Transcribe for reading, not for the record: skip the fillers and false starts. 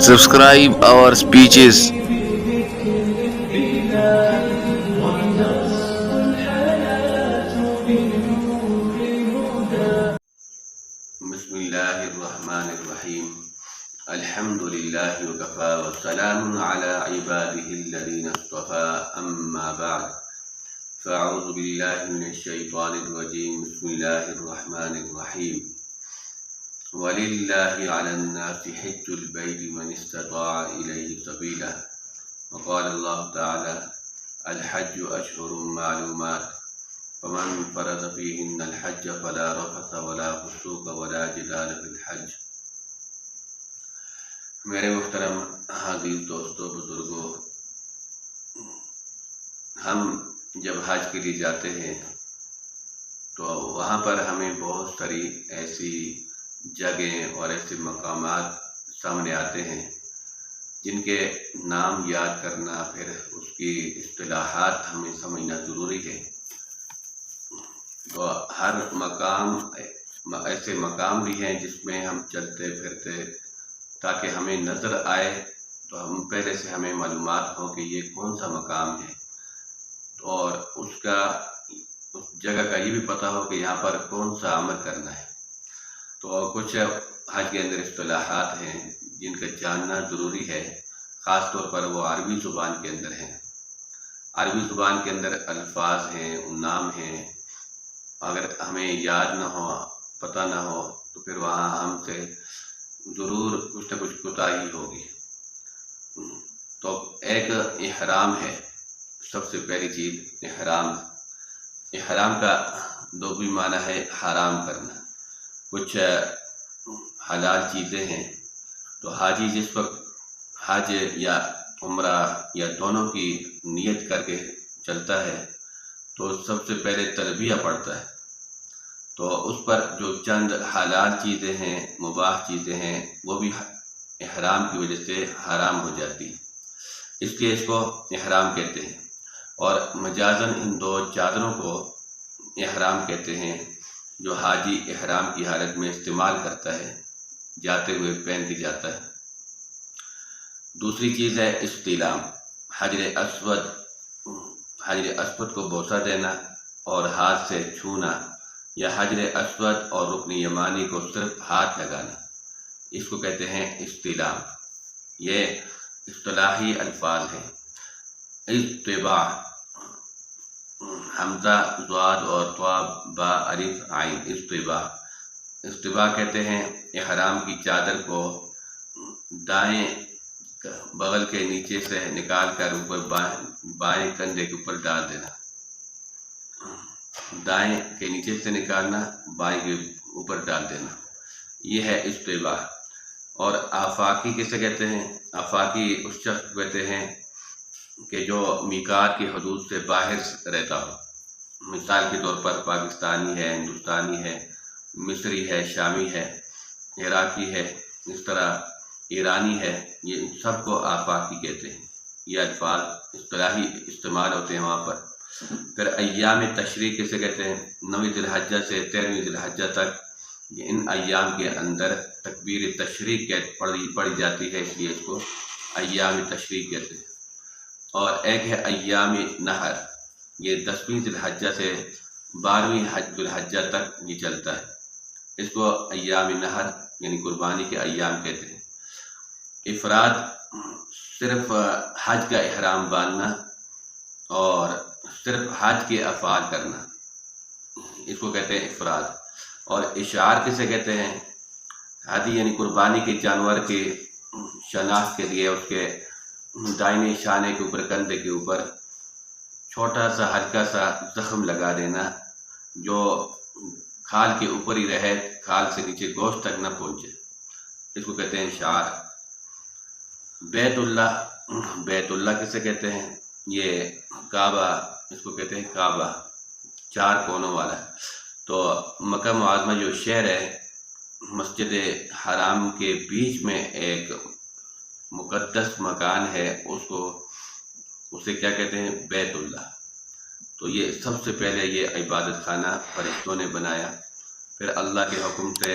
Subscribe our speeches. بسم اللہ الرحمن الرحیم الحمد للہ وکفا والسلام علی عباده الذین اصطفى اما بعد فاعوذ باللہ من الشیطان الرجیم بسم اللہ الرحمن الرحیم وللہ علی الناس حج البیت من استطاع الیہ سبیلا وقال اللہ تعالی الحج اشہر معلومات فمن فرض فيهن الحج فلا رفث ولا فسوق ولا جدال في الحج۔ میرے محترم عزیز دوستوں بزرگوں، ہم جب حج کے لیے جاتے ہیں تو وہاں پر ہمیں بہت ساری ایسی جگہیں اور ایسے مقامات سامنے آتے ہیں جن کے نام یاد کرنا، پھر اس کی اصطلاحات ہمیں سمجھنا ضروری ہے۔ تو ہر مقام ایسے مقام بھی ہیں جس میں ہم چلتے پھرتے تاکہ ہمیں نظر آئے تو ہم پہلے سے ہمیں معلومات ہو کہ یہ کون سا مقام ہے، اور اس جگہ کا یہ بھی پتہ ہو کہ یہاں پر کون سا عمل کرنا ہے۔ تو کچھ حج کے اندر اصطلاحات ہیں جن کا جاننا ضروری ہے، خاص طور پر وہ عربی زبان کے اندر ہیں۔ عربی زبان کے اندر الفاظ ہیں، نام ہیں، اگر ہمیں یاد نہ ہو، پتہ نہ ہو تو پھر وہاں ہم سے ضرور کچھ نہ کچھ کوتاہی ہوگی۔ تو ایک احرام ہے، سب سے پہلی چیز احرام۔ احرام کا دو بھی معنی ہے حرام کرنا۔ کچھ حلال چیزیں ہیں، تو حاجی جس وقت حج یا عمرہ یا دونوں کی نیت کر کے چلتا ہے تو سب سے پہلے تلبیہ پڑھتا ہے، تو اس پر جو چند حلال چیزیں ہیں، مباح چیزیں ہیں، وہ بھی احرام کی وجہ سے حرام ہو جاتی ہیں، اس لیے اس کو احرام کہتے ہیں۔ اور مجازاً ان دو چادروں کو احرام کہتے ہیں جو حاجی احرام کی حالت میں استعمال کرتا ہے، جاتے ہوئے پہن کے جاتا ہے۔ دوسری چیز ہے استلام، حجر اسود کو بوسہ دینا اور ہاتھ سے چھونا، یا حجر اسود اور رکن یمانی کو صرف ہاتھ لگانا، اس کو کہتے ہیں استلام۔ یہ اصطلاحی الفاظ ہیں۔ استباع، حمزہ ضاد اور طا با الف عین، استباع۔ استباع کہتے ہیں احرام کی چادر کو دائیں بغل کے نیچے سے نکال کر اوپر بائیں کندھے کے اوپر ڈال دینا، دائیں کے نیچے سے نکالنا، بائیں کے اوپر ڈال دینا، یہ ہے استباع۔ اور آفاقی کسے کہتے ہیں؟ آفاقی اس شخص کو کہتے ہیں کہ جو میقات کی حدود سے باہر رہتا ہو۔ مثال کے طور پر پاکستانی ہے، ہندوستانی ہے، مصری ہے، شامی ہے، عراقی ہے، اس طرح ایرانی ہے، یہ سب کو آفاقی کہتے ہیں۔ یہ الفاظ اصطلاحی استعمال ہوتے ہیں وہاں پر۔ پھر ایام تشریق کسے کہتے ہیں؟ 9 ذی الحجہ سے 13 ذی الحجہ تک، ان ایام کے اندر تکبیر تشریق پڑھی جاتی ہے، اس لیے اس کو ایام تشریق کہتے ہیں۔ اور ایک ہے ایام نحر، یہ 10ویں ذی الحجہ سے 12ویں ذی الحجہ تک یہ چلتا ہے، اس کو ایام نحر یعنی قربانی کے ایام کہتے ہیں۔ افراد، صرف حج کا احرام باندھنا اور صرف حج کے افعال کرنا، اس کو کہتے ہیں افراد۔ اور اشعار کسے کہتے ہیں؟ ہدی یعنی قربانی کے جانور کے شناخت کے لیے اس کے دائنے شانے کے اوپر، کندھے کے اوپر چھوٹا سا ہلکا سا زخم لگا دینا جو کھال کے اوپر ہی رہے، کھال سے نیچے گوشت تک نہ پہنچے، اس کو کہتے ہیں اشعار۔ بیت اللہ کسے کہتے ہیں؟ یہ کعبہ، اس کو کہتے ہیں کعبہ، 4 کونوں والا۔ تو مکہ معظمہ جو شہر ہے، مسجد حرام کے بیچ میں ایک مقدس مکان ہے، اسے کیا کہتے ہیں؟ بیت اللہ۔ تو یہ سب سے پہلے یہ عبادت خانہ فرشتوں نے بنایا، پھر اللہ کے حکم سے